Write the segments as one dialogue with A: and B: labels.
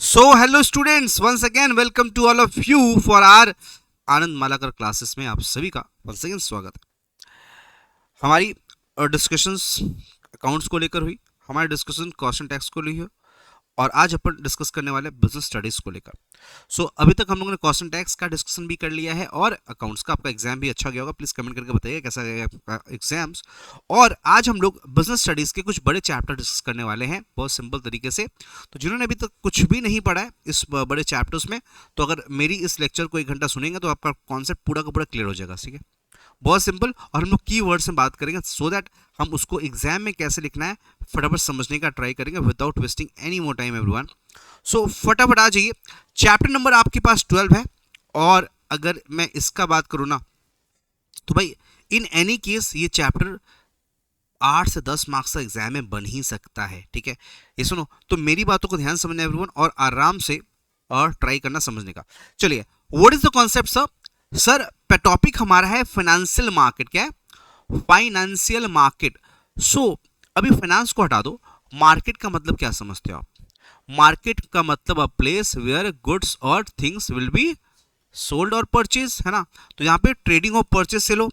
A: So hello students, once again welcome to all of you for our Anand Malakar classes में आप सभी का once again स्वागत है। हमारी डिस्कशंस अकाउंट्स को लेकर हुई, हमारी डिस्कशन कॉस्ट एंड टैक्स को ली है और आज अपन डिस्कस करने वाले बिजनेस स्टडीज को लेकर। अभी तक हम लोगों ने कॉस्ट एंड टैक्स का डिस्कशन भी कर लिया है और अकाउंट्स का आपका एग्जाम भी अच्छा गया होगा। प्लीज कमेंट करके बताइए कैसा गया आपका एग्जाम्स। और आज हम लोग बिजनेस स्टडीज के कुछ बड़े चैप्टर डिस्कस करने वाले हैं बहुत सिंपल तरीके से। तो जिन्होंने अभी तक कुछ भी नहीं पढ़ा है इस बड़े चैप्टर्स में, तो अगर मेरी इस लेक्चर को 1 घंटा सुनेंगे तो आपका कॉन्सेप्ट पूरा का पूरा क्लियर हो जाएगा। ठीक है, बहुत सिंपल। और हम लोग की वर्ड्स में बात करेंगे सो दैट हम उसको एग्जाम में कैसे लिखना है फटाफट समझने का ट्राई करेंगे without wasting any more time everyone. फटाफट आ जाइए। चैप्टर नंबर आपके पास 12 है और अगर मैं इसका बात करूं ना तो भाई इन एनी केस ये चैप्टर 8 से 10 मार्क्स का एग्जाम में बन ही सकता है। ठीक है, ये सुनो तो मेरी बातों को ध्यान समझना एवरीवन और आराम से और ट्राई करना समझने का। चलिए, what is the concept sir? Sir topic हमारा है फाइनेंशियल मार्केट। क्या है? Financial market. अभी फाइनेंस को हटा दो, मार्केट का मतलब क्या समझते हो आप? मार्केट का मतलब अ प्लेस वेयर गुड्स और थिंग्स विल बी सोल्ड और परचेज, है ना। तो यहाँ पे ट्रेडिंग और परचेज से लो।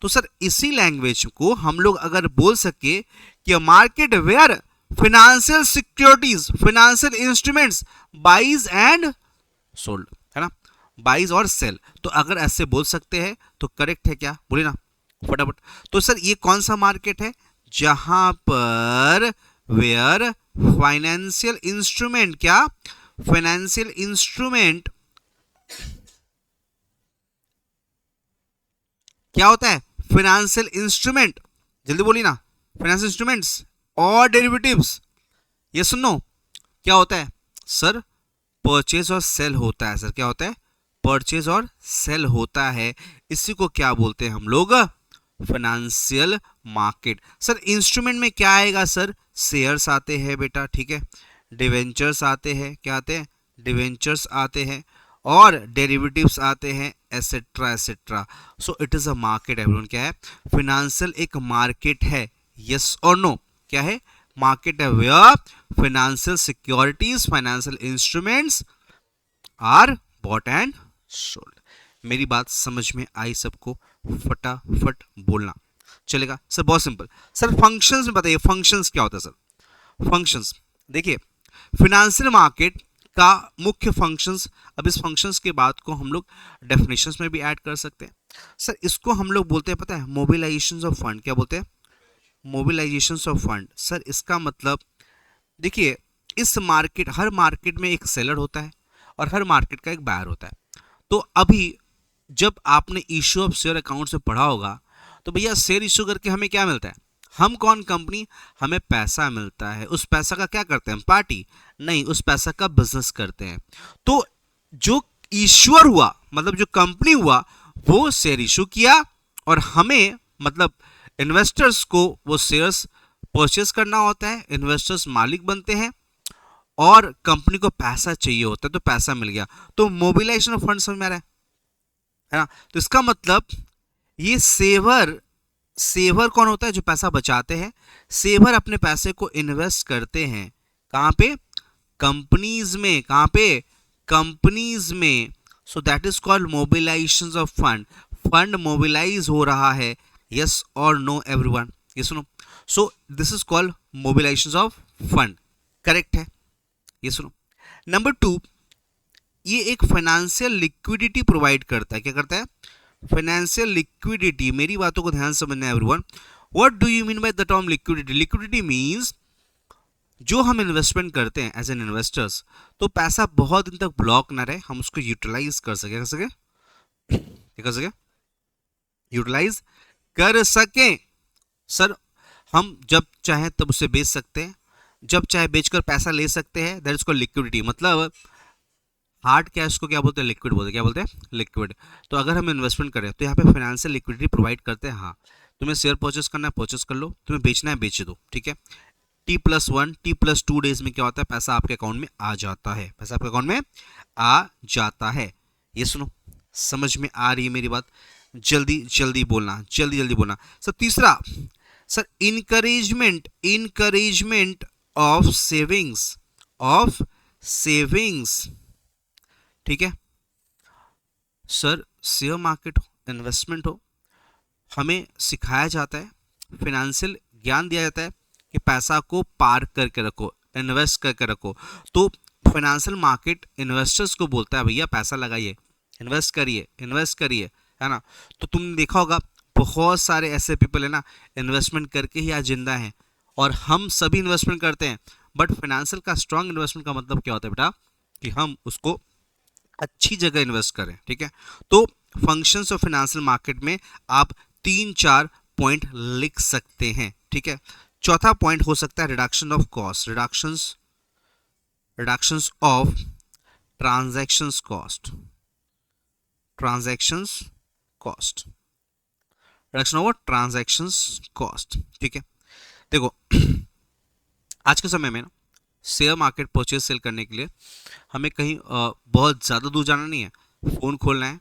A: तो सर इसी लैंग्वेज को हम लोग अगर बोल सके कि market where financial securities, financial instruments buys and sold, है ना, बाइज और सेल, तो अगर ऐसे बोल सकते हैं तो करेक्ट है क्या? बोले ना फटाफट। तो सर ये कौन सा मार्केट है? जहां पर वेयर फाइनेंशियल इंस्ट्रूमेंट, क्या फाइनेंशियल इंस्ट्रूमेंट क्या होता है? फाइनेंशियल इंस्ट्रूमेंट, जल्दी बोली ना, फाइनेंशियल इंस्ट्रूमेंट्स और डेरिवेटिव्स। ये सुनो क्या होता है सर? परचेज और सेल होता है सर। क्या होता है? परचेज और सेल होता है। इसी को क्या बोलते हैं हम लोग? Financial market. सर इंस्ट्रूमेंट में क्या आएगा सर? शेयर्स आते हैं बेटा, ठीक है, डिवेंचर्स आते हैं, क्या आते हैं? डिवेंचर्स आते हैं और डेरिवेटिव्स आते हैं, etcetera etcetera. So it is a market everyone. क्या है? फाइनेंशियल एक मार्केट है। यस और नो? क्या है? मार्केट है where financial securities, financial instruments are bought and sold. मेरी बात समझ में आई सबको? फटाफट बोलना चलेगा सर। बहुत सिंपल। सर फंक्शंस में बताइए, फंक्शंस क्या होता है सर? फंक्शंस देखिए, फाइनेंशियल मार्केट का मुख्य फंक्शंस, अब इस फंक्शंस के बाद को हम लोग डेफिनेशंस में भी ऐड कर सकते हैं। सर इसको हम लोग बोलते हैं, पता है, मोबिलाइजेशन ऑफ फंड। क्या बोलते हैं? Mobilisation of fund. सर इसका मतलब देखिए, इस मार्केट, हर मार्केट में एक सेलर होता है और हर मार्केट का एक बायर होता है। तो अभी जब आपने इश्यू ऑफ शेयर अकाउंट से पढ़ा होगा तो भैया शेयर इश्यू करके हमें क्या मिलता है? हम कौन कंपनी? हमें पैसा मिलता है। उस पैसा का क्या करते हैं हम? पार्टी नहीं, उस पैसा का बिजनेस करते हैं। तो जो इश्यूअर हुआ, मतलब जो कंपनी हुआ, वो शेयर इशू किया और हमें मतलब इन्वेस्टर्स को वो शेयर्स परचेस करना होता है। इन्वेस्टर्स मालिक बनते हैं और कंपनी को पैसा चाहिए होता है, तो पैसा मिल गया। तो मोबिलाइजेशन ऑफ फंड समझ में आ रहा है ना? तो इसका मतलब ये सेवर कौन होता है? जो पैसा बचाते हैं। सेवर अपने पैसे को इन्वेस्ट करते हैं कहां पे? कंपनीज में। कहां पे? कंपनीज में। So that is called mobilisation of fund. Fund mobilise हो रहा है। यस और नो एवरीवन? ये सुनो, so this is called mobilisation of fund. Correct है? ये सुनो। नंबर 2, ये एक फाइनेंशियल लिक्विडिटी प्रोवाइड करता है। क्या करता है? Financial liquidity. मेरी बातों को ध्यान समझना है everyone. What do you mean by the term liquidity? Liquidity means जो हम इन्वेस्टमेंट करते हैं एज एन इन्वेस्टर्स, तो पैसा बहुत दिन तक ब्लॉक ना रहे, हम उसको यूटिलाइज कर सके। कर सके? क्या कर सके? यूटिलाइज कर सके। सर हम जब चाहे तब उसे बेच सकते हैं, जब चाहे बेचकर पैसा ले सकते हैं। That is called liquidity. मतलब हार्ड कैश को क्या बोलते हैं? लिक्विड बोलते हैं। क्या बोलते हैं? लिक्विड। तो अगर हम इन्वेस्टमेंट करें तो यहाँ पे फाइनेंशियल लिक्विडिटी प्रोवाइड करते हैं। हाँ, तुम्हें शेयर परचेस करना है परचेस कर लो, तुम्हें बेचना है बेच दो, ठीक है। T+1 T+2 डेज में क्या होता है? पैसा आपके अकाउंट में आ जाता है। पैसा आपके अकाउंट में आ जाता है। ये सुनो, समझ में आ रही है मेरी बात? जल्दी जल्दी बोलना, जल्दी जल्दी बोलना। सर तीसरा, sir encouragement of savings, of savings. ठीक है सर, शेयर मार्केट हो, इन्वेस्टमेंट हो, हमें सिखाया जाता है, फिनेंशियल ज्ञान दिया जाता है कि पैसा को पार्क करके रखो, इन्वेस्ट करके रखो। तो फाइनेंशियल मार्केट इन्वेस्टर्स को बोलता है भैया पैसा लगाइए, इन्वेस्ट करिए, इन्वेस्ट करिए, है ना। तो तुमने देखा होगा बहुत सारे ऐसे पीपल है ना, इन्वेस्टमेंट करके ही आज जिंदा हैं, और हम सभी इन्वेस्टमेंट करते हैं। बट फाइनेंशियल का स्ट्रांग इन्वेस्टमेंट का मतलब क्या होता है बेटा, कि हम उसको अच्छी जगह इन्वेस्ट करें। ठीक है, तो फंक्शंस ऑफ फाइनेंशियल मार्केट में आप 3-4 पॉइंट लिख सकते हैं। ठीक है, चौथा पॉइंट हो सकता है reduction of cost, reductions of transactions cost, transactions cost, reduction of transactions cost. ठीक है, देखो आज के समय में ना शेयर मार्केट परचेज सेल करने के लिए हमें कहीं बहुत ज़्यादा दूर जाना नहीं है, फ़ोन खोलना है,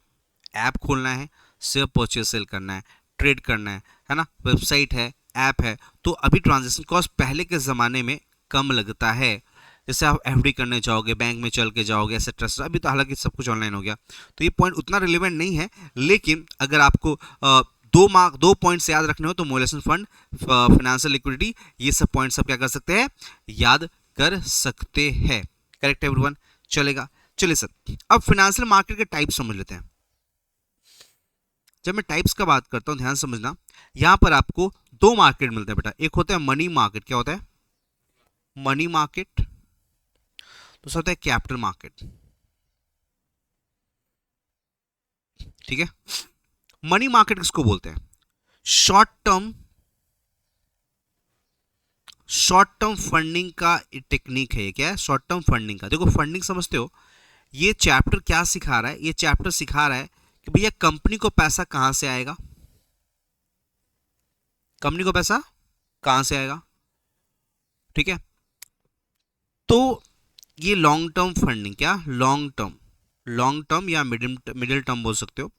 A: ऐप खोलना है, शेयर परचेज सेल करना है, ट्रेड करना है ना, वेबसाइट है, ऐप है। तो अभी ट्रांजैक्शन कॉस्ट पहले के ज़माने में कम लगता है। जैसे आप एफडी करने जाओगे, बैंक में चल के जाओगे, एक्सेट्रा। अभी तो हालांकि सब कुछ ऑनलाइन हो गया, तो ये पॉइंट उतना रिलेवेंट नहीं है। लेकिन अगर आपको दो पॉइंट्स याद रखने हो तो मोलेशन फंड, फाइनेंशियल लिक्विडिटी, ये सब पॉइंट्स आप क्या कर सकते हैं, याद कर सकते हैं। करेक्ट एवरीवन, चलेगा। चलिए सर, अब फाइनेंशियल मार्केट के टाइप समझ लेते हैं। जब मैं टाइप्स का बात करता हूं ध्यान समझना, यहां पर आपको दो मार्केट मिलते हैं बेटा। एक होता है मनी मार्केट, क्या होता है, मनी मार्केट। दूसरा होता है कैपिटल मार्केट। ठीक है, मनी मार्केट किसको बोलते हैं, शॉर्ट टर्म फंडिंग का टेक्निक है। ये क्या है, शॉर्ट टर्म फंडिंग का। देखो फंडिंग समझते हो, ये चैप्टर क्या सिखा रहा है, ये चैप्टर सिखा रहा है कि भैया कंपनी को पैसा कहां से आएगा, कंपनी को पैसा कहां से आएगा। ठीक है, तो ये लॉन्ग टर्म फंडिंग, क्या लॉन्ग टर्म या मिडिल टर्म बोल सकते हो।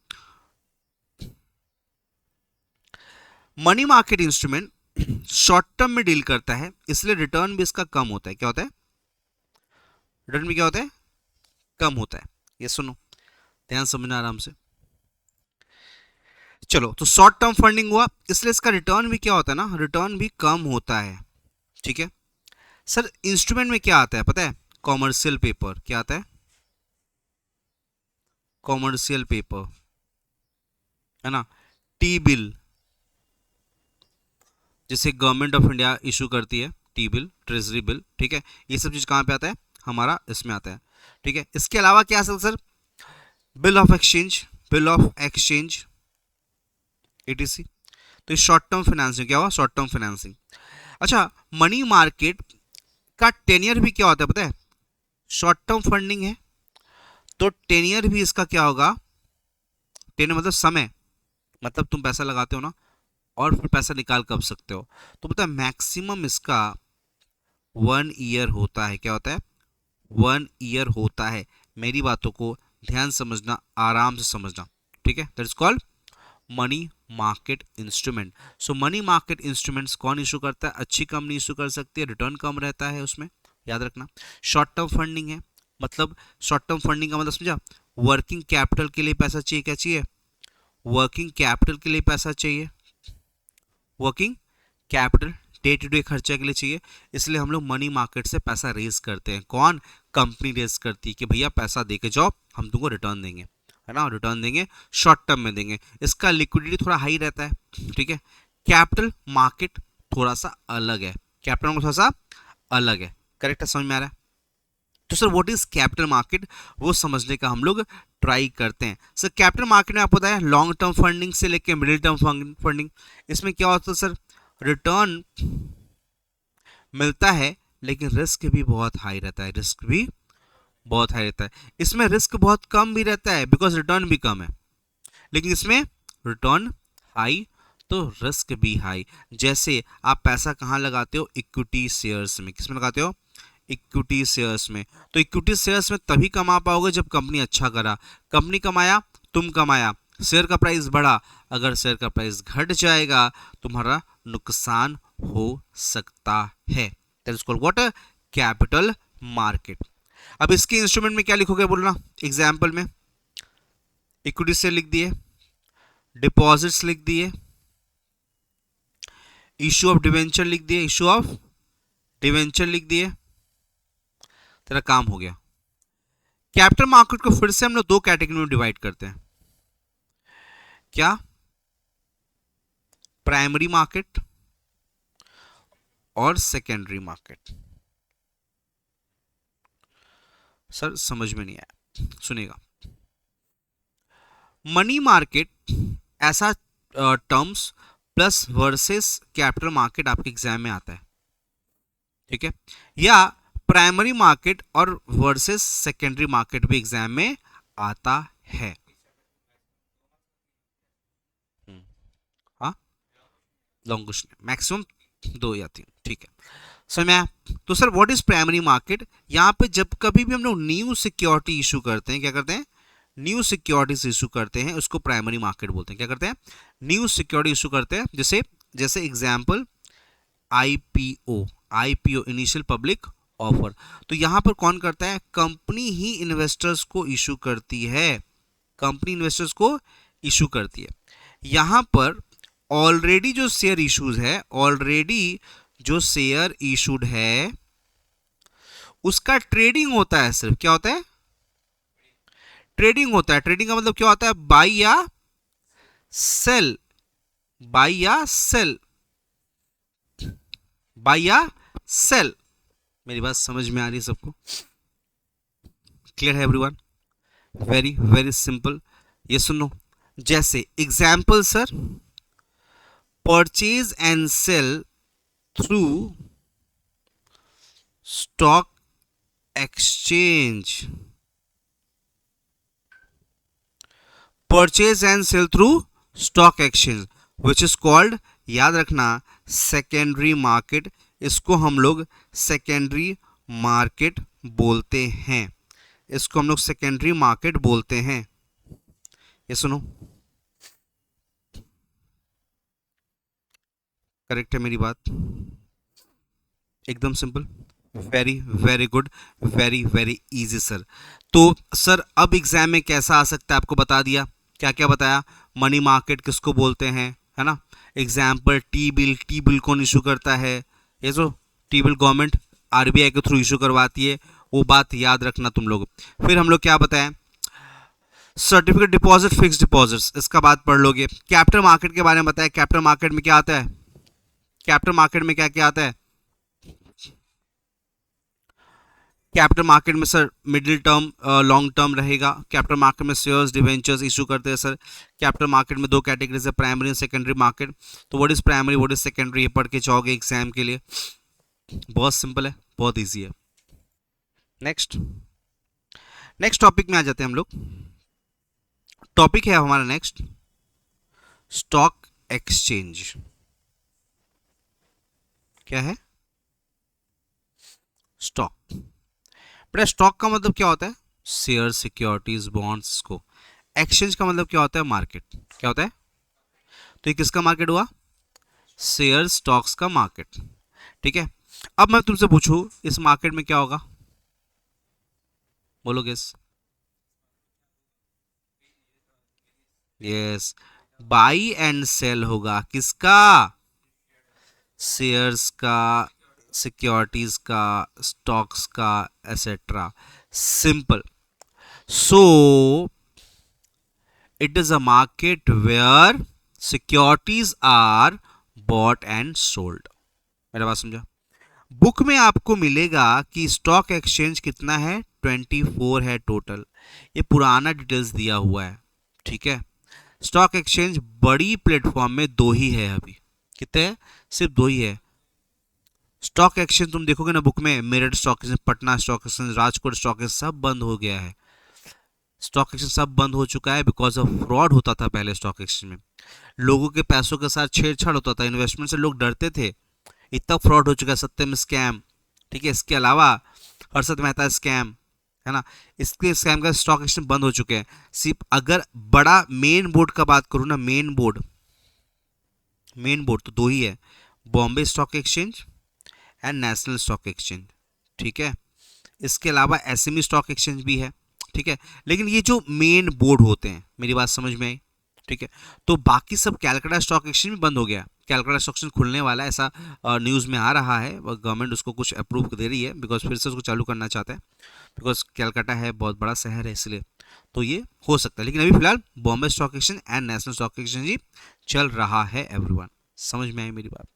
A: Money market instrument short term में डील करता है, इसलिए रिटर्न भी इसका कम होता है। क्या होता है, रिटर्न भी क्या होता है, कम होता है। ये सुनो, ध्यान समझना आराम से। चलो, तो शॉर्ट टर्म फंडिंग हुआ, इसलिए इसका रिटर्न भी क्या होता है ना, रिटर्न भी कम होता है। ठीक है सर, इंस्ट्रूमेंट में क्या आता है पता है, कॉमर्शियल पेपर। क्या आता है, कॉमर्शियल पेपर, है ना, टी बिल, जैसे गवर्नमेंट ऑफ इंडिया इशू करती है, टी बिल, ट्रेजरी बिल। ठीक है, ये सब चीज कहां पे आता है, हमारा इसमें आता है। ठीक है, इसके अलावा क्या sir, bill of exchange etc। तो शॉर्ट टर्म फाइनेंसिंग क्या हुआ, शॉर्ट टर्म फाइनेंसिंग। अच्छा, मनी मार्केट का टेनियर भी क्या होता है पता है, शॉर्ट टर्म फंडिंग है तो टेनियर भी इसका क्या होगा, टेनियर मतलब समय, मतलब तुम पैसा लगाते हो ना और फिर पैसा निकाल कब सकते हो, तो पता है मैक्सिमम इसका 1 ईयर होता है। क्या होता है, 1 ईयर होता है। मेरी बातों को ध्यान समझना, आराम से समझना। ठीक है, that is called money market instrument. So money market instruments कौन इशू करता है, अच्छी कंपनी इशू कर सकती है, रिटर्न कम रहता है उसमें, याद रखना। शॉर्ट टर्म फंडिंग है, मतलब शॉर्ट टर्म फंडिंग का मतलब समझा, वर्किंग कैपिटल के लिए पैसा चाहिए, क्या चाहिए, वर्किंग कैपिटल के लिए पैसा चाहिए, working capital day to day खर्चा के लिए चाहिए, इसलिए हम लोग मनी मार्केट से पैसा रेज करते हैं। कौन, कंपनी रेज करती है कि भैया पैसा दे के जाओ, हम तुमको रिटर्न देंगे, है ना, रिटर्न देंगे, शॉर्ट टर्म में देंगे, इसका लिक्विडिटी थोड़ा हाई रहता है। ठीक है, कैपिटल मार्केट थोड़ा सा अलग है, कैपिटल मार्केट थोड़ा सा अलग है। करेक्ट है, समझ में आ रहा है। तो sir what is capital market, वो समझने का हम लोग ट्राई करते हैं। सर कैपिटल मार्केट में आपको पता है लॉन्ग टर्म फंडिंग से लेके मिडिल टर्म फंडिंग, इसमें क्या होता है सर, रिटर्न मिलता है लेकिन रिस्क भी बहुत हाई रहता है, रिस्क भी बहुत हाई रहता है। इसमें रिस्क बहुत कम भी रहता है बिकॉज रिटर्न भी कम है, लेकिन इसमें रिटर्न हाई तो रिस्क भी हाई। जैसे आप पैसा कहाँ लगाते हो, इक्विटी शेयर्स में। किसमें लगाते हो, इक्विटी शेयर्स में। तो इक्विटी शेयर्स में तभी कमा पाओगे जब कंपनी अच्छा करा, कंपनी कमाया तुम कमाया, शेयर का प्राइस बढ़ा, अगर शेयर का प्राइस घट जाएगा तुम्हारा नुकसान हो सकता है। That is called what, capital market. अब इसके इंस्ट्रूमेंट में क्या लिखोगे बोलना, एग्जाम्पल में इक्विटी से लिख दिए, डिपॉजिट्स लिख दिए, इशू ऑफ डिवेंचर लिख दिए, इशू ऑफ डिवेंचर लिख दिए, तेरा काम हो गया। कैपिटल मार्केट को फिर से हम लोग दो कैटेगरी में डिवाइड करते हैं, क्या, प्राइमरी मार्केट और सेकेंडरी मार्केट। सर समझ में नहीं आया, सुनेगा। मनी मार्केट ऐसा terms plus versus capital market आपके एग्जाम में आता है, ठीक है, या प्राइमरी मार्केट और वर्सेस सेकेंडरी मार्केट भी एग्जाम में आता है। हाँ, लॉन्ग क्वेश्चन मैक्सिमम 2 या 3, ठीक है, समझ में आया। तो sir what is primary market, यहां पे जब कभी भी हम लोग न्यू सिक्योरिटी इशू करते हैं, क्या करते हैं, न्यू सिक्योरिटीज इशू करते हैं, उसको प्राइमरी मार्केट बोलते हैं। क्या करते हैं, न्यू सिक्योरिटी इशू करते हैं, जैसे example IPO, IPO initial public offer. तो यहां पर कौन करता है, कंपनी ही इन्वेस्टर्स को इशू करती है, कंपनी इन्वेस्टर्स को इशू करती है। यहां पर ऑलरेडी जो शेयर इश्यूज है, ऑलरेडी जो शेयर इशूड है उसका ट्रेडिंग होता है, सिर्फ क्या होता है, ट्रेडिंग होता है। ट्रेडिंग का मतलब क्या होता है, बाई या सेल, बाई या सेल, बाई या सेल। मेरी बात समझ में आ रही है सबको, क्लियर है एवरीवन, वेरी वेरी सिंपल। ये सुनो, जैसे example sir, purchase and sale through stock exchange, purchase and sale through stock exchange which is called, याद रखना, सेकेंडरी मार्केट। इसको हम लोग सेकेंडरी मार्केट बोलते हैं, इसको हम लोग सेकेंडरी मार्केट बोलते हैं। ये सुनो, करेक्ट है मेरी बात, एकदम simple, very very good, very very easy sir. तो सर अब एग्जाम में कैसा आ सकता है आपको बता दिया, क्या क्या बताया, मनी मार्केट किसको बोलते हैं, है ना, example T bill, T bill कौन इशू करता है, ये जो टी बिल गवर्नमेंट आरबीआई के थ्रू इशू करवाती है, वो बात याद रखना तुम लोग। फिर हम लोग क्या बताएं, सर्टिफिकेट डिपॉजिट, फिक्स डिपॉजिट्स, इसका बात पढ़ लोगे। कैपिटल मार्केट के बारे में बताया, कैपिटल मार्केट में क्या आता है, कैपिटल मार्केट में क्या क्या आता है, कैपिटल मार्केट में sir middle term long term रहेगा। कैपिटल मार्केट में शेयर्स डिवेंचर्स इशू करते हैं सर। कैपिटल मार्केट में दो कैटेगरीज है, प्राइमरी और सेकेंडरी मार्केट। तो what is primary, what is secondary, ये पढ़ के जाओगे एग्जाम के लिए, बहुत सिंपल है, बहुत इजी है। नेक्स्ट टॉपिक में आ जाते हैं हम लोग। टॉपिक है हमारा नेक्स्ट, स्टॉक एक्सचेंज। क्या है, स्टॉक। बेटा स्टॉक का मतलब क्या होता है, शेयर, सिक्योरिटीज, बॉन्ड्स को। एक्सचेंज का मतलब क्या होता है, मार्केट। क्या होता है, तो ये किसका मार्केट हुआ, शेयर स्टॉक्स का मार्केट, ठीक है। अब मैं तुमसे पूछूं इस मार्केट में क्या होगा, बोलोगे, यस, बाई एंड सेल होगा, किसका, शेयर्स का, सिक्योरिटीज का, स्टॉक्स का, etcetera, simple. So it is a market where securities are bought and sold. मेरा बात समझा। बुक में आपको मिलेगा कि स्टॉक एक्सचेंज कितना है, 24 है टोटल, ये पुराना डिटेल्स दिया हुआ है, ठीक है। स्टॉक एक्सचेंज बड़ी प्लेटफॉर्म में 2 ही है अभी, कितने हैं, सिर्फ 2 ही है। स्टॉक एक्सचेंज तुम देखोगे ना बुक में, Meerut stock exchange, Patna stock exchange, Rajkot stock exchange, सब बंद हो गया है। स्टॉक एक्सचेंज सब बंद हो चुका है बिकॉज ऑफ फ्रॉड होता था पहले स्टॉक एक्सचेंज में, लोगों के पैसों के साथ छेड़छाड़ होता था, इन्वेस्टमेंट से लोग डरते थे, इतना फ्रॉड हो चुका है, सत्यम स्कैम, ठीक है। इसके अलावा हर्षद मेहता स्कैम, है ना, इसके स्कैम का स्टॉक एक्सचेंज बंद हो चुके हैं। सिर्फ अगर बड़ा मेन बोर्ड का बात करूँ ना, मेन बोर्ड तो 2 ही है, Bombay stock exchange and national stock exchange, ठीक है। इसके अलावा एसएमई स्टॉक एक्सचेंज भी है, ठीक है। लेकिन ये जो मेन बोर्ड होते हैं, मेरी बात समझ में आई, ठीक है। तो बाकी सब, कैलकाटा स्टॉक एक्सचेंज भी बंद हो गया, कैलकाटा स्टॉक एक्सचेंज खुलने वाला है ऐसा न्यूज़ में आ रहा है, गवर्नमेंट उसको कुछ अप्रूव दे रही है, बिकॉज फिर से उसको चालू करना चाहता है, बिकॉज कैलकाटा है बहुत बड़ा शहर है इसलिए, तो ये हो सकता है। लेकिन अभी फिलहाल Bombay stock exchange and national stock exchange ही चल रहा है एवरीवन, समझ में आई मेरी बात,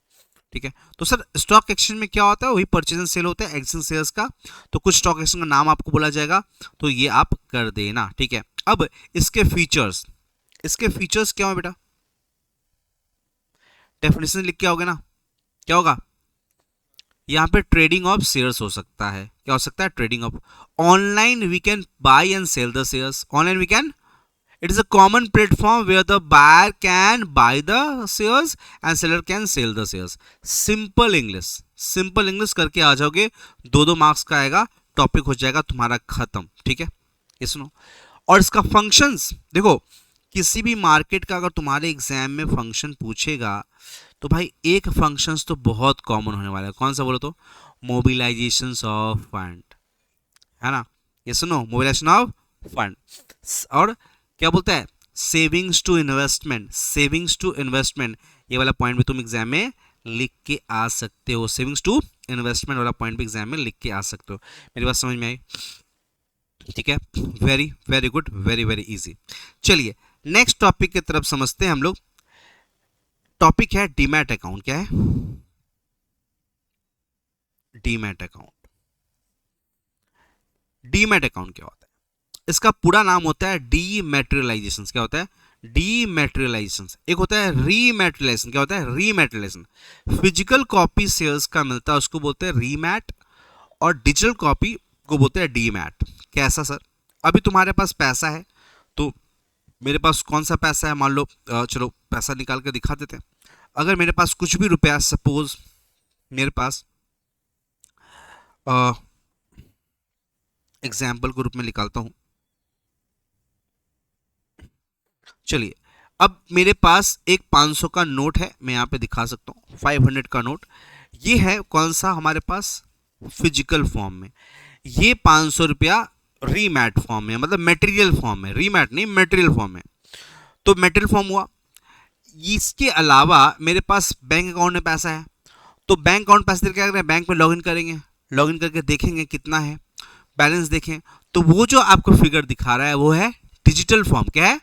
A: ठीक है। तो सर स्टॉक एक्सचेंज में क्या होता है, वही परचेज एंड सेल होता है एक्सचेंज शेयर्स का, तो कुछ स्टॉक एक्सचेंज का नाम आपको बोला जाएगा, तो ये आप कर देना, ठीक है। अब इसके फीचर्स, इसके फीचर्स क्या हो बेटा, डेफिनेशन लिख के आओगे ना, क्या होगा यहाँ पे, ट्रेडिंग ऑफ शेयर्स हो सकता है, क्या हो सकता है, trading of, online we can buy and sell the shares, online we can, it is a common platform where the buyer can buy the shares and seller can sell the shares, simple english, simple english करके आ जाओगे, 2-2 marks का आएगा, topic हो जाएगा तुम्हारा खत्म, ठीक है। ये सुनो, और इसका फंक्शंस देखो, किसी भी मार्केट का अगर तुम्हारे एग्जाम में फंक्शन पूछेगा तो भाई एक फंक्शंस तो बहुत कॉमन होने वाला है, कौन सा बोलो तो, मोबिलाइजेशन ऑफ फंड, है ना, ये सुनो, मोबिलाइजेशन ऑफ फंड, और क्या बोलता है, savings to investment, savings to investment, ये वाला पॉइंट भी तुम एग्जाम में लिख के आ सकते हो, सेविंग्स टू इन्वेस्टमेंट वाला पॉइंट भी एग्जाम में लिख के आ सकते हो, मेरी बात समझ में आई, ठीक है। Very very good, very very easy. चलिए नेक्स्ट टॉपिक की तरफ समझते हैं हम लोग, टॉपिक है डीमैट अकाउंट, क्या है डीमैट अकाउंट, डीमैट अकाउंट क्या होता है, इसका पूरा नाम होता है डीमैटेरियलाइजेशन, क्या होता है, डीमैटेरियलाइजेशन, एक होता है रीमैटेरियलाइजेशन, क्या होता है, रीमैटेरियलाइजेशन, फिजिकल कॉपी शेयर्स का मिलता है उसको बोलते हैं रीमैट, और डिजिटल कॉपी को बोलते हैं डीमैट। कैसा सर, अभी तुम्हारे पास पैसा है, तो मेरे पास कौन सा पैसा है, मान लो चलो पैसा निकाल कर दिखा देते हैं, अगर मेरे पास कुछ भी रुपया, सपोज मेरे पास एग्जाम्पल के रूप में निकालता हूं, चलिए अब मेरे पास एक 500 का नोट है, मैं यहाँ पे दिखा सकता हूँ 500 का नोट, ये है कौन सा हमारे पास, फिजिकल फॉर्म में, ये 500 रुपया रीमैट फॉर्म में, मतलब मटेरियल फॉर्म में, रीमैट नहीं मटेरियल फॉर्म में, तो मटेरियल फॉर्म हुआ। इसके अलावा मेरे पास बैंक अकाउंट में पैसा है, तो बैंक अकाउंट पैसे क्या करें, बैंक में लॉगिन करेंगे, लॉगिन करके देखेंगे कितना है, बैलेंस देखें, तो वो जो आपको फिगर दिखा रहा है वो है डिजिटल फॉर्म, क्या है।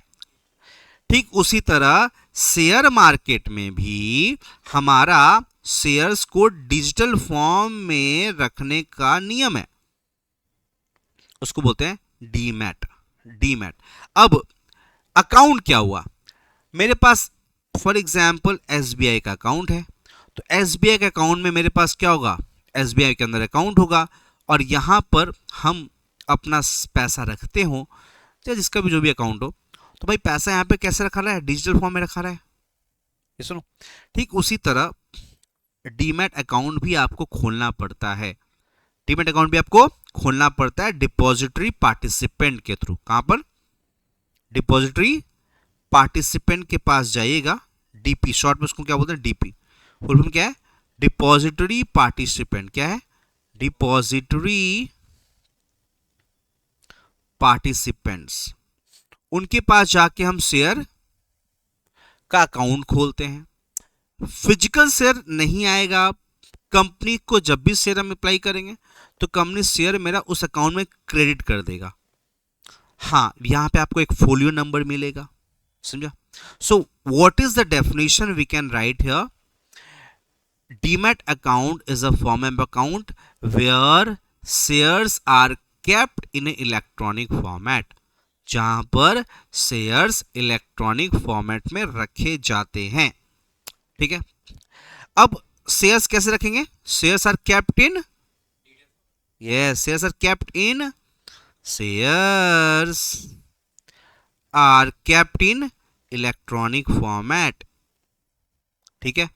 A: ठीक उसी तरह शेयर मार्केट में भी हमारा शेयर्स को डिजिटल फॉर्म में रखने का नियम है, उसको बोलते हैं डीमैट, डीमैट। अब अकाउंट क्या हुआ, मेरे पास फॉर एग्जांपल एसबीआई का अकाउंट है, तो एसबीआई के अकाउंट में मेरे पास क्या होगा, एसबीआई के अंदर अकाउंट होगा, और यहां पर हम अपना पैसा रखते हो, चाहे जिसका भी जो भी अकाउंट हो, तो भाई पैसा यहाँ पे कैसे रखा रहा है, डिजिटल फॉर्म में रखा रहा है, ये सुनो। ठीक उसी तरह डीमैट अकाउंट भी आपको खोलना पड़ता है, डीमैट अकाउंट भी आपको खोलना पड़ता है डिपॉजिटरी पार्टिसिपेंट के थ्रू, कहां पर, डिपॉजिटरी पार्टिसिपेंट के पास जाइएगा, डीपी शॉर्ट में उसको क्या बोलते हैं, डीपी, फुल फॉर्म क्या है, डिपॉजिटरी पार्टिसिपेंट, क्या है, डिपॉजिटरी पार्टिसिपेंट्स, उनके पास जाके हम शेयर का अकाउंट खोलते हैं। फिजिकल शेयर नहीं आएगा, कंपनी को जब भी शेयर हम अप्लाई करेंगे तो कंपनी शेयर मेरा उस अकाउंट में क्रेडिट कर देगा, हाँ यहां पे आपको एक फोलियो नंबर मिलेगा, समझा। So what is the definition we can write here, demat account is a form of account where shares are kept in a electronic format, जहां पर शेयर्स इलेक्ट्रॉनिक फॉर्मेट में रखे जाते हैं, ठीक है। अब शेयर्स कैसे रखेंगे, shares are kept in, yes shares are kept in, shares are kept in electronic format, ठीक है,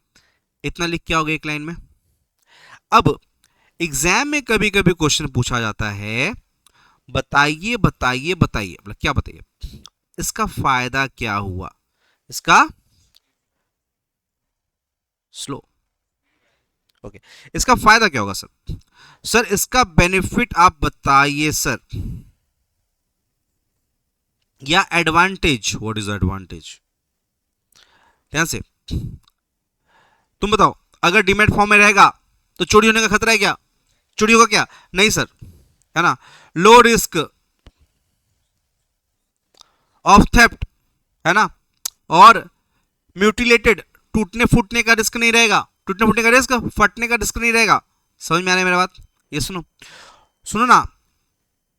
A: इतना लिख के आओगे एक लाइन में। अब एग्जाम में कभी कभी क्वेश्चन पूछा जाता है, बताइए बताइए बताइए, मतलब क्या बताइए, इसका फायदा क्या हुआ, इसका स्लो, ओके, इसका फायदा क्या होगा सर? सर इसका बेनिफिट आप बताइए सर, या एडवांटेज, व्हाट इज एडवांटेज? ध्यान से तुम बताओ, अगर डीमैट फॉर्म में रहेगा तो चोरी होने का खतरा है क्या? चोरी होगा क्या? नहीं सर, है ना। लो रिस्क ऑफ थेफ्ट, है ना, और म्यूटिलेटेड, टूटने फूटने का रिस्क नहीं रहेगा, टूटने फूटने का रिस्क, फटने का रिस्क नहीं रहेगा। समझ में आ रहा है मेरा बात? ये सुनो, सुनो ना,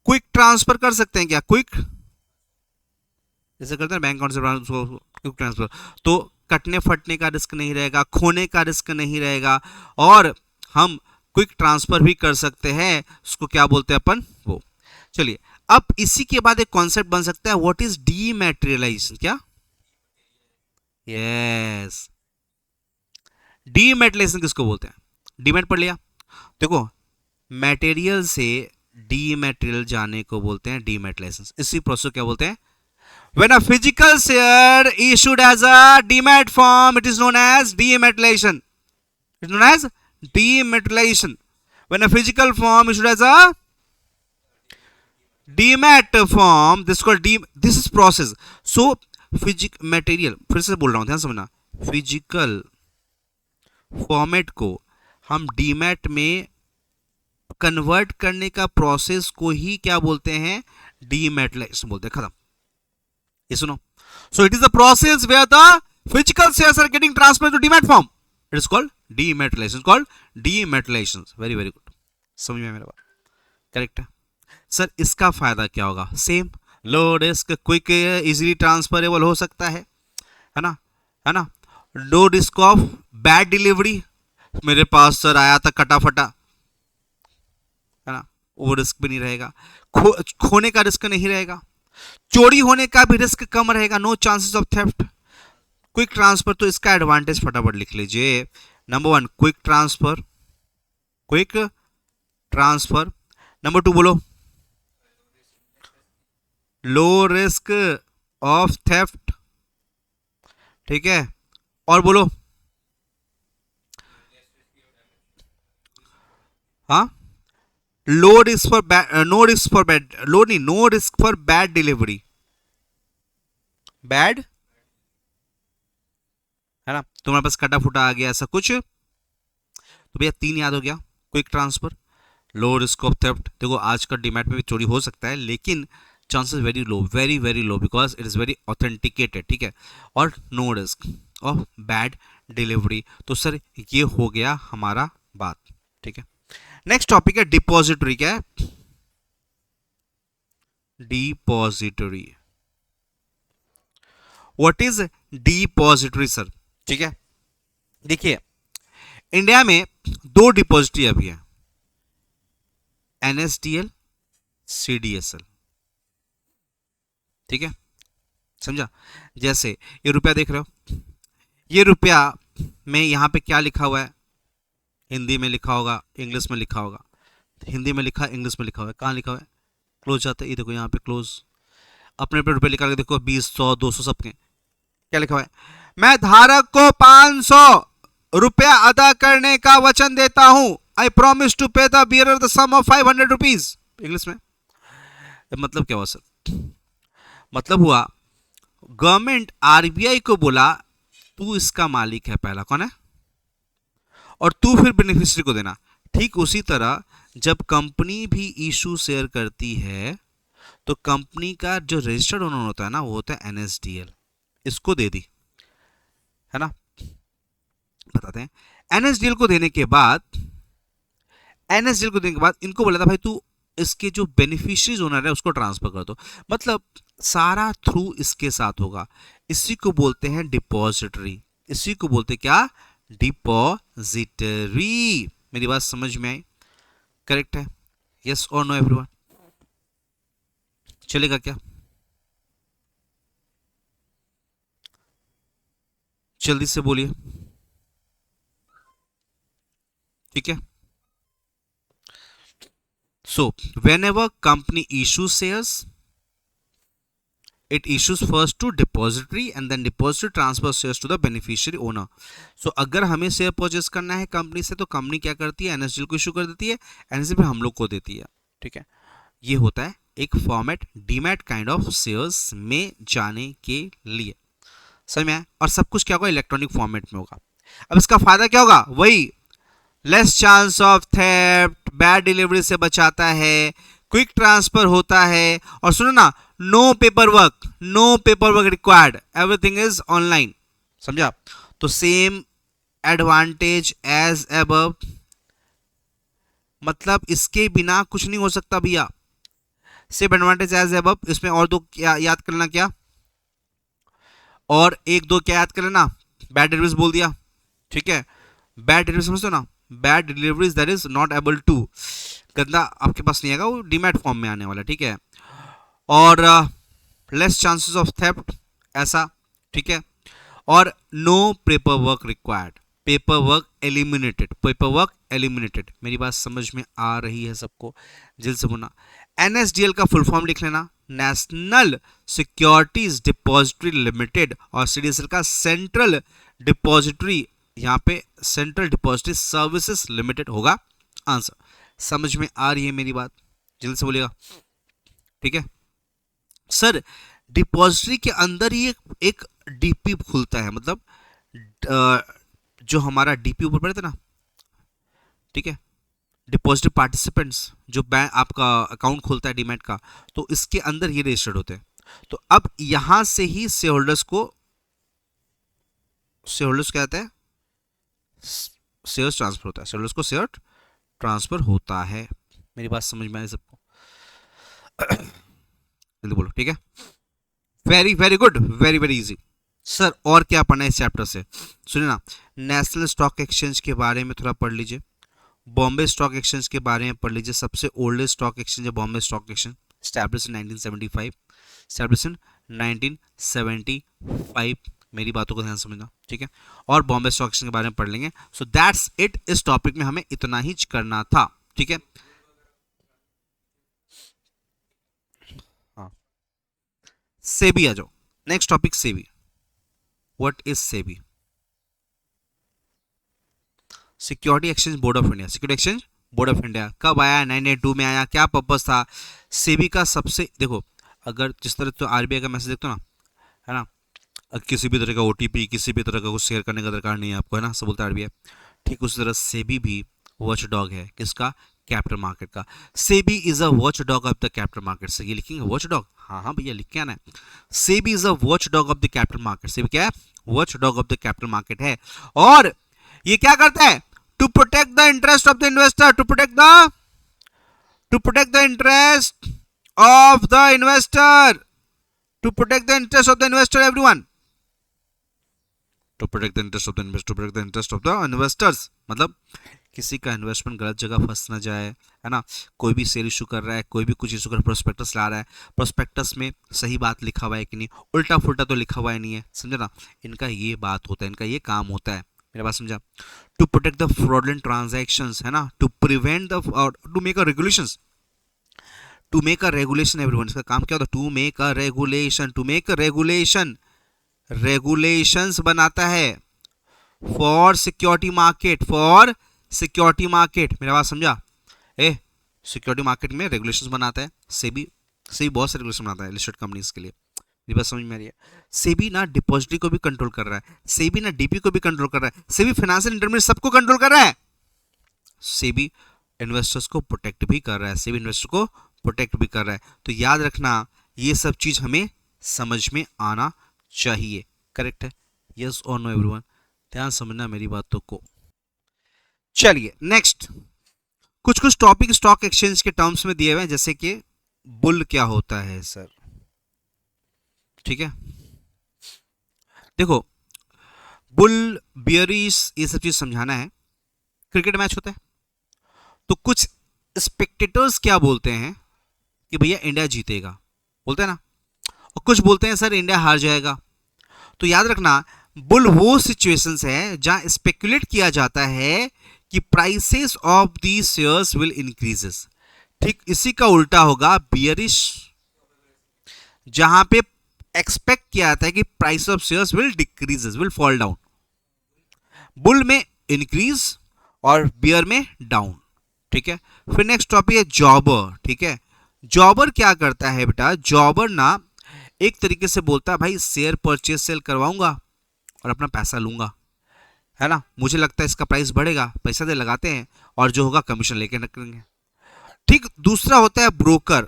A: क्विक ट्रांसफर कर सकते हैं क्या? क्विक जैसे करते हैं बैंक अकाउंट से क्विक ट्रांसफर, तो कटने फटने का रिस्क नहीं रहेगा, खोने का रिस्क नहीं रहेगा, और हम क्विक ट्रांसफर भी कर सकते हैं। उसको क्या बोलते हैं अपन? वो। चलिए, अब इसी के बाद एक कॉन्सेप्ट बन सकता है, व्हाट इज डीमैटेरियलाइजेशन? क्या? यस, डीमैटेरियलाइजेशन किसको बोलते हैं? डीमैट पढ़ लिया। देखो, मटेरियल से डीमैटेरियल जाने को बोलते हैं डीमैटेरियलाइजेशन। इसी प्रोसेस को क्या बोलते हैं? When a physical share issued as a demat form, it is known as dematerialization. It is known as dematerialization. When a physical form issued as a demat form, this is called this is process. So material, फिर से बोल रहा हूँ, ध्यान समझना, physical format को हम demat में कन्वर्ट करने का प्रोसेस को ही क्या बोलते हैं? डीमैटेरियलाइजेशन बोलते हैं। खत्म। ये सुनो, so it is the process where the physical shares are getting transferred to demat form. It is called dematerialization. Called dematerialization. Very very good. समझ में मेरा बात? करेक्ट है सर। इसका फायदा क्या होगा? Same, low risk, quick, easily transferable हो सकता है ना, है ना। Low risk of bad delivery, मेरे पास सर आया था कटा फटा, है ना, वो रिस्क भी नहीं रहेगा। खोने का रिस्क नहीं रहेगा, चोरी होने का भी रिस्क कम रहेगा, no chances of theft. Quick transfer, तो इसका एडवांटेज फटाफट लिख लीजिए। Number 1 quick transfer, quick transfer. Number 2 बोलो, लो रिस्क ऑफ थेफ्ट, ठीक है, और बोलो, हाँ, low risk for bad, no risk for bad, low नहीं, no risk for bad delivery, bad, है ना। तुम्हारे पास कटा फूटा आ गया ऐसा कुछ, तो भैया 3 याद हो गया, quick transfer, low risk of theft. देखो आज का डीमैट में भी चोरी हो सकता है, लेकिन chances very low, very very low, because it is very authenticated, ठीक है, और no risk of bad delivery. तो सर ये हो गया हमारा बात, ठीक है। नेक्स्ट टॉपिक है डिपॉजिटरी। क्या है? Depository. What is depository sir? ठीक है, देखिए इंडिया में 2 डिपॉजिटरी अभी है, एनएसडीएल, सीडीएसएल, ठीक है, समझा। जैसे ये रुपया देख रहे हो, ये रुपया में यहां पे क्या लिखा हुआ है? हिंदी में लिखा होगा, इंग्लिश में लिखा होगा। हिंदी में लिखा, इंग्लिश में लिखा हुआ है। कहाँ लिखा हुआ है? क्लोज जाते हैं, ये देखो यहाँ पे क्लोज, अपने पे रुपये लिखा के देखो, 20, 100, 200 सबके क्या लिखा हुआ है? मैं धारक को 500 रुपया अदा करने का वचन देता हूं। I promise to pay the bearer the sum of 500 rupees. English में मतलब क्या हुआ सर? मतलब हुआ गवर्नमेंट आरबीआई को बोला तू इसका मालिक है, पहला कौन है, और तू फिर बेनिफिशियरी को देना। ठीक उसी तरह जब कंपनी भी इशू शेयर करती है तो कंपनी का जो रजिस्टर्ड ओनर होता है ना, वो होता है एनएसडीएल, इसको दे दी, है ना। बताते हैं, एनएसडीएल को देने के बाद, एनएसडीएल को देने के बाद इनको बोला था भाई तू इसके जो बेनिफिशियरीज ओनर है उसको ट्रांसफर कर दो, मतलब सारा थ्रू इसके साथ होगा। इसी को बोलते हैं डिपॉजिटरी, इसी को बोलते हैं क्या? डिपॉजिटरी। मेरी बात समझ में आई? करेक्ट है? यस और नो एवरीवन? चलेगा क्या? जल्दी से बोलिए, ठीक है। So whenever company issues shares, it issues first to depository and then depository transfer shares to the beneficiary owner. So अगर हमें शेयर परचेस करना है कंपनी से तो कंपनी क्या करती है, एनएसडीएल को इशू कर देती है, एनएसडीएल हम लोग को देती है। ठीक है, ये होता है एक format demat kind of shares में जाने के लिए। समझ में आया? और सब कुछ क्या होगा, इलेक्ट्रॉनिक फॉर्मेट में होगा। अब इसका फायदा क्या होगा, वही less chance of theft, bad delivery से बचाता है, क्विक ट्रांसफर होता है, और सुनो ना, no paper work required, everything is online. समझा? तो सेम एडवांटेज एज अबव, मतलब इसके बिना कुछ नहीं हो सकता भैया। सेम एडवांटेज एज अबव, इसमें और दो क्या याद करना, क्या और एक दो क्या याद कर लेना, बैड डिलीवरीज बोल दिया। ठीक है, बैड डिलीवरी समझते हो ना, bad deliveries that is not able to, गंदा आपके पास नहीं आएगा, वो डीमैट फॉर्म में आने वाला। ठीक है, और लेस चांसेस ऑफ थेफ्ट ऐसा। ठीक है, और no paper work required, paper work eliminated. मेरी बात समझ में आ रही है सबको? जल्द से बोलना। एनएसडीएल का फुल फॉर्म लिख लेना, नेशनल सिक्योरिटीज डिपॉजिटरी लिमिटेड, और सीडीएसएल का सेंट्रल डिपॉजिटरी, यहां पे सेंट्रल डिपॉजिटरी सर्विसेज लिमिटेड होगा आंसर। समझ में आ रही है मेरी बात? जल्द से बोलिएगा। ठीक है सर, डिपॉजिटरी के अंदर ही एक डीपी खुलता है, मतलब जो हमारा डीपी ऊपर पड़े थे ना, ठीक है, डिपॉजिटरी पार्टिसिपेंट्स, जो बैंक आपका अकाउंट खोलता है डीमैट का, तो इसके अंदर ये रजिस्टर्ड होते हैं। तो अब यहां से ही शेयर होल्डर्स क्या कहते हैं, शेयर्स ट्रांसफर होता है, शेयर होल्डर्स को शेयर ट्रांसफर होता है। मेरी बात समझ में आई सबको? जल्दी बोलो। ठीक है, very very good, very very easy. Sir और क्या पढ़ना है इस चैप्टर से? सुनिए ना, नेशनल स्टॉक एक्सचेंज के बारे में थोड़ा पढ़ लीजिए, बॉम्बे स्टॉक एक्सचेंज के बारे में पढ़ लीजिए। सबसे ओल्डेस्ट स्टॉक एक्सचेंज है Bombay stock exchange, establish in 1975। मेरी बातों को ध्यान समझना। ठीक है, और बॉम्बे स्टॉक एक्सचेंज के बारे में पढ़ लेंगे। सो दैट्स इट, इस टॉपिक में हमें इतना ही करना था। ठीक है, हाँ, सेबी आ जाओ। Next topic SEBI. What is SEBI? Security exchange board of India. Security exchange board of India कब आया? 1982 में आया। क्या पर्पस था सेबी का? सबसे देखो, अगर जिस तरह तो आरबीआई का मैसेज देखते हो ना, है ना, किसी भी तरह का ओटीपी, किसी भी तरह का कुछ शेयर करने का दरकार नहीं है आपको, है ना, सब बोलता है आरबीआई। ठीक उसी तरह सेबी भी वॉचडॉग है, किसका? कैपिटल मार्केट का। SEBI is a watchdog of the capital market. से ये लिखेंगे वॉचडॉग, हाँ हाँ भैया लिख के आना है। SEBI is a watchdog of the capital market. SEBI क्या है? Watchdog of the capital market है। और ये क्या करता है? To protect the interest of the investor, to protect the interest of the investor, to protect the interest of the investor, everyone, to protect the interest of the investor, to protect the interest of the investors. मतलब किसी का investment गलत जगह फंस ना जाए, है ना। कोई भी शेयर इशू कर रहा है, कोई भी कुछ इशू कर, प्रोस्पेक्टस ला रहा है, प्रोस्पेक्टस में सही बात लिखा हुआ है कि नहीं, उल्टा फुल्टा तो लिखा हुआ है नहीं है, समझा ना। इनका ये बात होता है, इनका ये काम होता है, मेरा बात समझा। To protect the fraudulent transactions, है ना, to prevent the, to make a regulations, to make a regulation, everyone. इसका काम क्या होता है? To make a regulation, to make a regulation, regulations बनाता है for security market, for security market. मेरा बात समझा? सिक्योरिटी मार्केट में रेगुलेशंस बनाता है सेबी। सेबी बहुत सारे रेगुलेशन बनाता है लिस्टेड कंपनीज के लिए। मेरी बात समझ में आ रही है? सेबी ना डिपॉजिटरी को भी कंट्रोल कर रहा है, सेबी ना डीपी को भी कंट्रोल कर रहा है, सेबी फाइनेंशियल इंटरमीडिएट सबको कंट्रोल कर रहा है। सेबी इन्वेस्टर्स को प्रोटेक्ट भी कर रहा है, सेबी इन्वेस्टर को प्रोटेक्ट भी कर रहा है। तो याद रखना, ये सब चीज हमें समझ में आना चाहिए। करेक्ट है? यस और नो एवरीवन? ध्यान समझना मेरी बातों को। चलिए नेक्स्ट, कुछ कुछ टॉपिक स्टॉक एक्सचेंज के टर्म्स में दिए हुए हैं, जैसे कि बुल क्या होता है सर। ठीक है, देखो बुल, बियरिश, ये सब चीज समझाना है। क्रिकेट मैच होता है तो कुछ स्पेक्टेटर्स क्या बोलते हैं कि भैया इंडिया जीतेगा, बोलते हैं ना, और कुछ बोलते हैं सर इंडिया हार जाएगा। तो याद रखना, बुल वो सिचुएशंस है जहां स्पेकुलेट किया जाता है कि prices of the shares will increases. ठीक इसी का उल्टा होगा बियरिश, जहां पे एक्सपेक्ट किया जाता है कि price of shares will decreases, will fall down. Bull में इंक्रीज और बियर में डाउन, ठीक है। फिर नेक्स्ट टॉपिक है जॉबर, ठीक है। जॉबर क्या करता है बेटा, जॉबर ना एक तरीके से बोलता है भाई शेयर परचेज सेल करवाऊंगा और अपना पैसा लूंगा, है ना, मुझे लगता है इसका प्राइस बढ़ेगा, पैसा दे लगाते हैं और जो होगा कमीशन लेके रखेंगे। ठीक। दूसरा होता है ब्रोकर।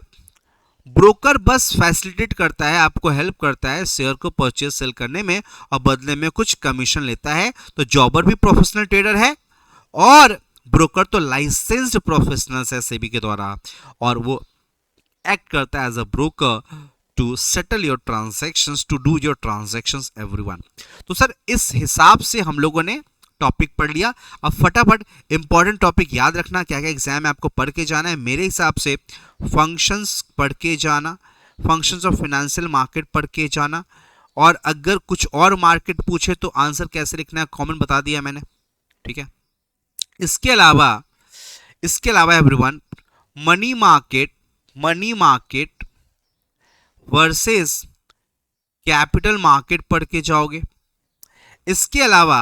A: ब्रोकर बस फैसिलिटेट करता है, आपको हेल्प करता है शेयर को परचेज सेल करने में और बदले में कुछ कमीशन लेता है। तो जॉबर भी प्रोफेशनल ट्रेडर है और ब्रोकर तो लाइसेंस्ड प्रोफेशनल है सेबी के द्वारा, और वो एक्ट करता है as a broker to settle your transactions, to do your transactions everyone. तो सर इस हिसाब से हम लोगों ने टॉपिक पढ़ लिया। अब फटाफट इंपॉर्टेंट टॉपिक याद रखना, क्या क्या एग्जाम में आपको पढ़ के जाना है। मेरे हिसाब से फंक्शंस पढ़ के जाना, फंक्शंस ऑफ फाइनेंशियल मार्केट पढ़ के जाना, और अगर कुछ और मार्केट पूछे तो आंसर कैसे लिखना है कॉमन बता दिया मैंने, ठीक है। इसके अलावा everyone money market versus capital market पढ़ के जाओगे। इसके अलावा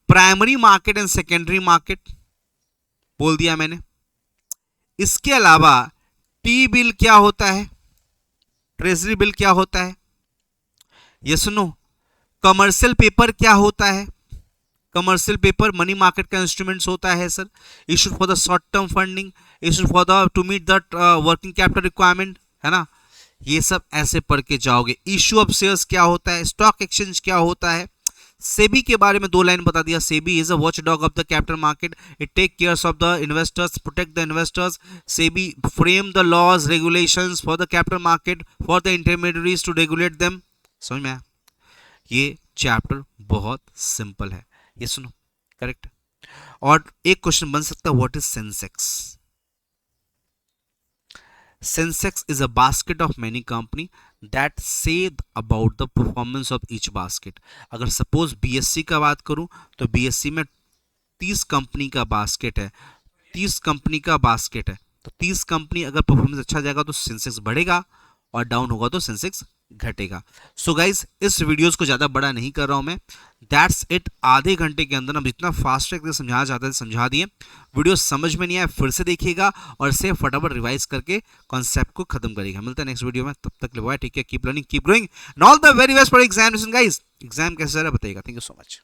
A: primary market and secondary market बोल दिया मैंने। इसके अलावा टी बिल क्या होता है, ट्रेजरी बिल क्या होता है, ये सुनो। कमर्शियल पेपर क्या होता है, कमर्शियल पेपर मनी मार्केट का इंस्ट्रूमेंट्स होता है sir, issued for the short term funding, issued for the to meet the working capital requirement, है ना। ये सब ऐसे पढ़ के जाओगे। इशू ऑफ शेयर्स क्या होता है, स्टॉक एक्सचेंज क्या होता है, सेबी के बारे में 2 लाइन बता दिया। SEBI is a watch dog of the capital market, it take cares of the investors, protect the investors. SEBI frame the laws regulations for the capital market for the intermediaries to regulate them. समझ में आया? ये chapter बहुत simple है, ये सुनो, correct. और एक क्वेश्चन बन सकता है, what is Sensex? Sensex is a basket of many company that say about the performance of each basket. अगर सपोज BSC का बात करूं तो BSC में 30 कंपनी का बास्केट है, 30 कंपनी का बास्केट है। तो 30 कंपनी अगर परफॉर्मेंस अच्छा जाएगा तो सेंसेक्स बढ़ेगा और डाउन होगा तो सेंसेक्स घटेगा। सो गाइज इस वीडियोस को ज़्यादा बड़ा नहीं कर रहा हूं मैं, दैट्स इट। आधे घंटे के अंदर हम जितना फास्ट ट्रैक से समझाना चाहते थे समझा दिए। वीडियो समझ में नहीं आया फिर से देखिएगा और इसे फटाफट रिवाइज करके कॉन्सेप्ट को खत्म करिएगा। मिलता है नेक्स्ट वीडियो में, तब तक बाय, ठीक है, keep learning, keep growing, and all the very best for examination guys. Exam कैसे रहा बताइएगा। Thank you so much.